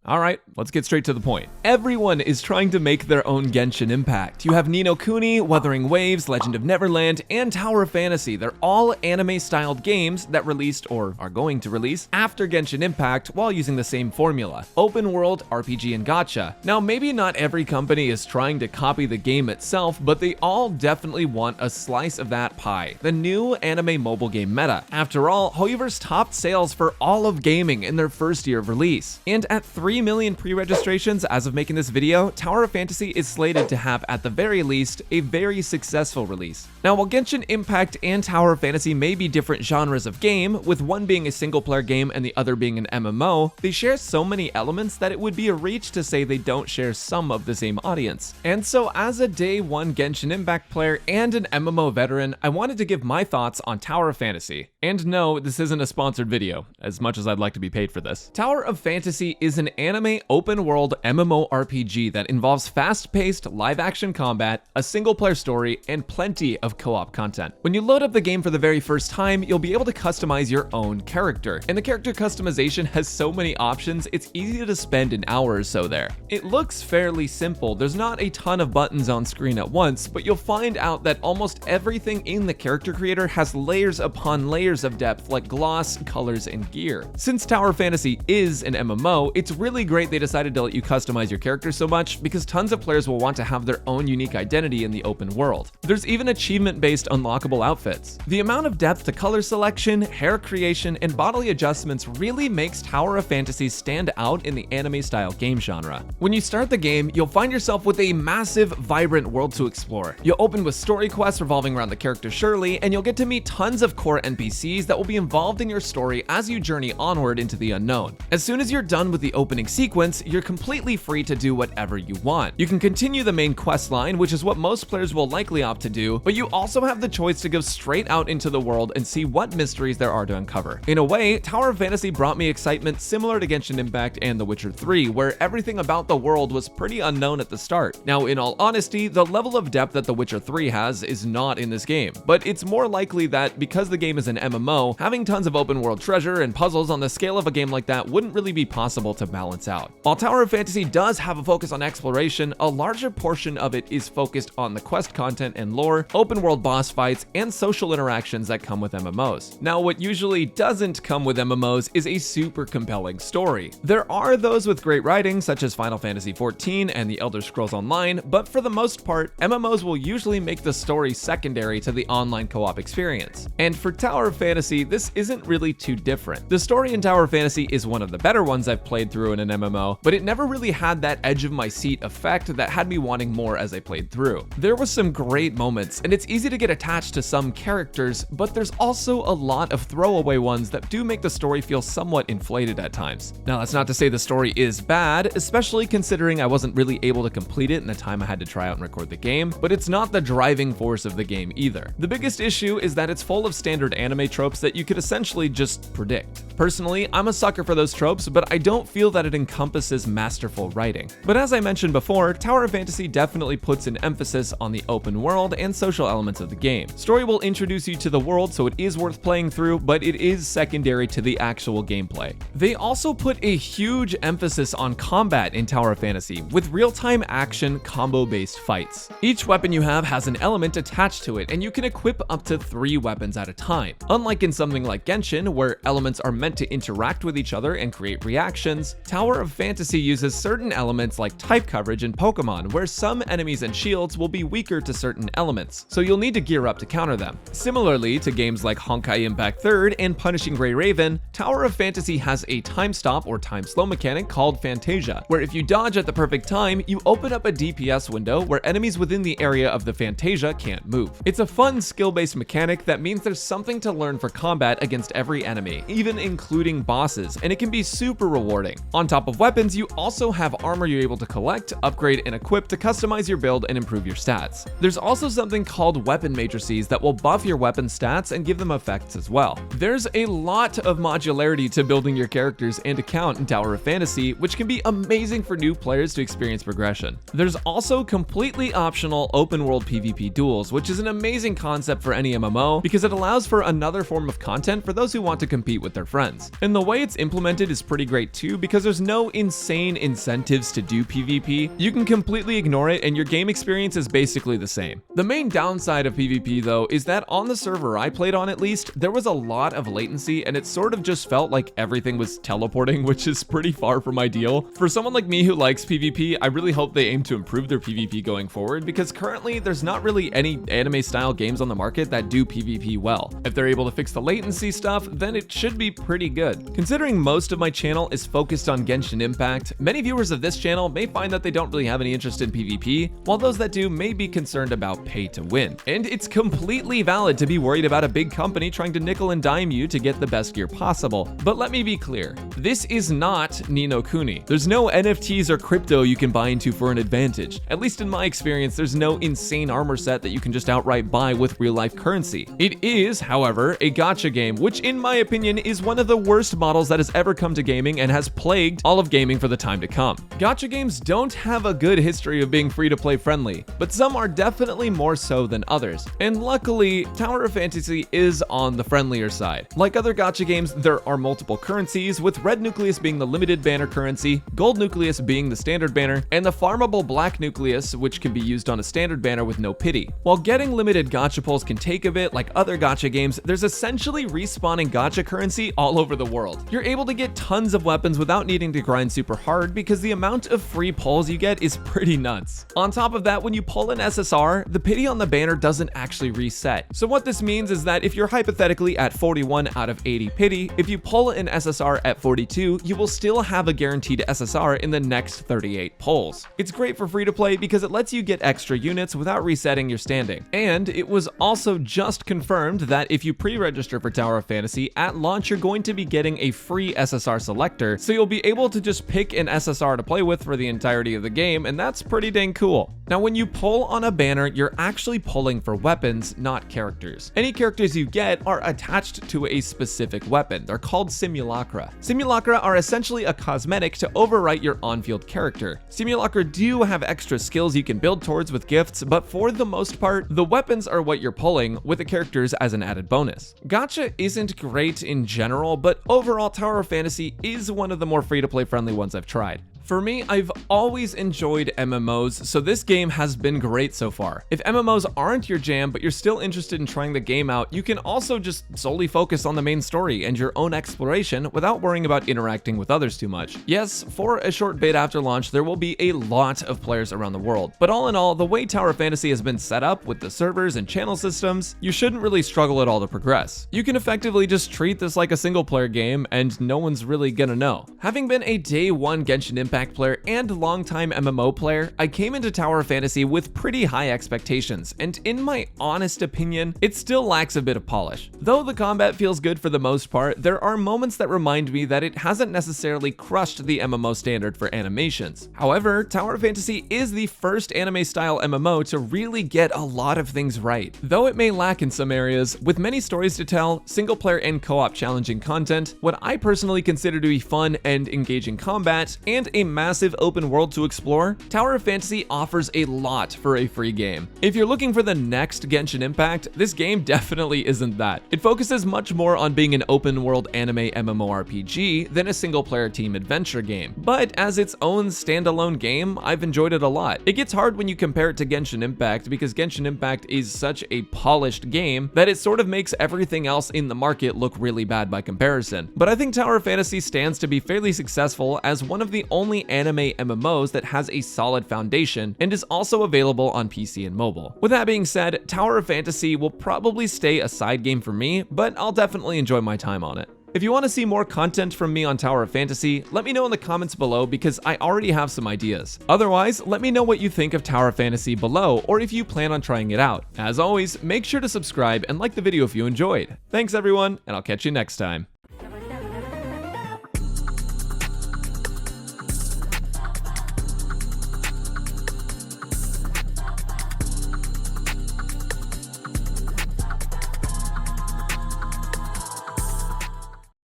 Alright, let's get straight to the point. Everyone is trying to make their own Genshin Impact. You have Ni no Kuni, Wuthering Waves, Legend of Neverland, and Tower of Fantasy. They're all anime-styled games that released, or are going to release, after Genshin Impact while using the same formula: open world, RPG, and gacha. Now, maybe not every company is trying to copy the game itself, but they all definitely want a slice of that pie, the new anime mobile game meta. After all, Hoyoverse topped sales for all of gaming in their first year of release. And at 3 million pre-registrations as of making this video, Tower of Fantasy is slated to have, at the very least, a very successful release. Now, while Genshin Impact and Tower of Fantasy may be different genres of game, with one being a single-player game and the other being an MMO, they share so many elements that it would be a reach to say they don't share some of the same audience. And so, as a day one Genshin Impact player and an MMO veteran, I wanted to give my thoughts on Tower of Fantasy. And no, this isn't a sponsored video, as much as I'd like to be paid for this. Tower of Fantasy is an anime open-world MMORPG that involves fast-paced live-action combat, a single-player story, and plenty of co-op content. When you load up the game for the very first time, you'll be able to customize your own character. And the character customization has so many options, it's easy to spend an hour or so there. It looks fairly simple, there's not a ton of buttons on screen at once, but you'll find out that almost everything in the character creator has layers upon layers of depth like gloss, colors, and gear. Since Tower of Fantasy is an MMO, it's really great they decided to let you customize your character so much, because tons of players will want to have their own unique identity in the open world. There's even achievement-based unlockable outfits. The amount of depth to color selection, hair creation, and bodily adjustments really makes Tower of Fantasy stand out in the anime-style game genre. When you start the game, you'll find yourself with a massive, vibrant world to explore. You'll open with story quests revolving around the character Shirley, and you'll get to meet tons of core NPCs that will be involved in your story as you journey onward into the unknown. As soon as you're done with the opening sequence, you're completely free to do whatever you want. You can continue the main quest line, which is what most players will likely opt to do, but you also have the choice to go straight out into the world and see what mysteries there are to uncover. In a way, Tower of Fantasy brought me excitement similar to Genshin Impact and The Witcher 3, where everything about the world was pretty unknown at the start. Now, in all honesty, the level of depth that The Witcher 3 has is not in this game, but it's more likely that because the game is an MMO, having tons of open world treasure and puzzles on the scale of a game like that wouldn't really be possible to balance out. While Tower of Fantasy does have a focus on exploration, a larger portion of it is focused on the quest content and lore, open world boss fights, and social interactions that come with MMOs. Now, what usually doesn't come with MMOs is a super compelling story. There are those with great writing, such as Final Fantasy XIV and The Elder Scrolls Online, but for the most part, MMOs will usually make the story secondary to the online co-op experience. And for Tower of Fantasy, this isn't really too different. The story in Tower of Fantasy is one of the better ones I've played through in an MMO, but it never really had that edge of my seat effect that had me wanting more as I played through. There was some great moments, and it's easy to get attached to some characters, but there's also a lot of throwaway ones that do make the story feel somewhat inflated at times. Now, that's not to say the story is bad, especially considering I wasn't really able to complete it in the time I had to try out and record the game, but it's not the driving force of the game either. The biggest issue is that it's full of standard anime tropes that you could essentially just predict. Personally, I'm a sucker for those tropes, but I don't feel that it encompasses masterful writing. But as I mentioned before, Tower of Fantasy definitely puts an emphasis on the open world and social elements of the game. Story will introduce you to the world, so it is worth playing through, but it is secondary to the actual gameplay. They also put a huge emphasis on combat in Tower of Fantasy, with real-time action combo-based fights. Each weapon you have has an element attached to it, and you can equip up to 3 weapons at a time. Unlike in something like Genshin, where elements are meant to interact with each other and create reactions, Tower of Fantasy uses certain elements like type coverage in Pokemon, where some enemies and shields will be weaker to certain elements, so you'll need to gear up to counter them. Similarly to games like Honkai Impact 3rd and Punishing Grey Raven, Tower of Fantasy has a time stop or time slow mechanic called Fantasia, where if you dodge at the perfect time, you open up a DPS window where enemies within the area of the Fantasia can't move. It's a fun skill-based mechanic that means there's something to learn for combat against every enemy, even including bosses, and it can be super rewarding. On top of weapons, you also have armor you're able to collect, upgrade, and equip to customize your build and improve your stats. There's also something called weapon matrices that will buff your weapon stats and give them effects as well. There's a lot of modularity to building your characters and account in Tower of Fantasy, which can be amazing for new players to experience progression. There's also completely optional open world PvP duels, which is an amazing concept for any MMO because it allows for another form of content for those who want to compete with their friends. And the way it's implemented is pretty great too, because there's there's no insane incentives to do PvP, you can completely ignore it and your game experience is basically the same. The main downside of PvP though is that on the server I played on at least, there was a lot of latency and it sort of just felt like everything was teleporting, which is pretty far from ideal. For someone like me who likes PvP, I really hope they aim to improve their PvP going forward, because currently there's not really any anime style games on the market that do PvP well. If they're able to fix the latency stuff, then it should be pretty good. Considering most of my channel is focused on Genshin Impact, many viewers of this channel may find that they don't really have any interest in PvP, while those that do may be concerned about pay to win. And it's completely valid to be worried about a big company trying to nickel and dime you to get the best gear possible. But let me be clear, this is not Ni no Kuni. There's no NFTs or crypto you can buy into for an advantage. At least in my experience, there's no insane armor set that you can just outright buy with real life currency. It is, however, a gacha game, which in my opinion is one of the worst models that has ever come to gaming and has plagued all of gaming for the time to come. Gacha games don't have a good history of being free to play friendly, but some are definitely more so than others. And luckily, Tower of Fantasy is on the friendlier side. Like other gacha games, there are multiple currencies, with red nucleus being the limited banner currency, gold nucleus being the standard banner, and the farmable black nucleus, which can be used on a standard banner with no pity. While getting limited gacha pulls can take a bit, like other gacha games, there's essentially respawning gacha currency all over the world. You're able to get tons of weapons without needing to grind super hard because the amount of free pulls you get is pretty nuts. On top of that, when you pull an SSR, the pity on the banner doesn't actually reset. So what this means is that if you're hypothetically at 41 out of 80 pity, if you pull an SSR at 42, you will still have a guaranteed SSR in the next 38 pulls. It's great for free to play because it lets you get extra units without resetting your standing. And it was also just confirmed that if you pre-register for Tower of Fantasy, at launch you're going to be getting a free SSR selector, so you'll be able to just pick an SSR to play with for the entirety of the game, and that's pretty dang cool. Now when you pull on a banner, you're actually pulling for weapons, not characters. Any characters you get are attached to a specific weapon. They're called simulacra. Simulacra are essentially a cosmetic to overwrite your on-field character. Simulacra do have extra skills you can build towards with gifts, but for the most part, the weapons are what you're pulling, with the characters as an added bonus. Gacha isn't great in general, but overall Tower of Fantasy is one of the more free-to-play friendly ones I've tried. For me, I've always enjoyed MMOs, so this game has been great so far. If MMOs aren't your jam, but you're still interested in trying the game out, you can also just solely focus on the main story and your own exploration without worrying about interacting with others too much. Yes, for a short bit after launch, there will be a lot of players around the world, but all in all, the way Tower of Fantasy has been set up with the servers and channel systems, you shouldn't really struggle at all to progress. You can effectively just treat this like a single player game and no one's really gonna know. Having been a day one Genshin Impact player and longtime MMO player, I came into Tower of Fantasy with pretty high expectations, and in my honest opinion, it still lacks a bit of polish. Though the combat feels good for the most part, there are moments that remind me that it hasn't necessarily crushed the MMO standard for animations. However, Tower of Fantasy is the first anime-style MMO to really get a lot of things right. Though it may lack in some areas, with many stories to tell, single-player and co-op challenging content, what I personally consider to be fun and engaging combat, and a massive open world to explore, Tower of Fantasy offers a lot for a free game. If you're looking for the next Genshin Impact, this game definitely isn't that. It focuses much more on being an open world anime MMORPG than a single player team adventure game. But as its own standalone game, I've enjoyed it a lot. It gets hard when you compare it to Genshin Impact because Genshin Impact is such a polished game that it sort of makes everything else in the market look really bad by comparison. But I think Tower of Fantasy stands to be fairly successful as one of the only anime MMOs that has a solid foundation and is also available on PC and mobile. With that being said, Tower of Fantasy will probably stay a side game for me, but I'll definitely enjoy my time on it. If you want to see more content from me on Tower of Fantasy, let me know in the comments below because I already have some ideas. Otherwise, let me know what you think of Tower of Fantasy below or if you plan on trying it out. As always, make sure to subscribe and like the video if you enjoyed. Thanks everyone, and I'll catch you next time.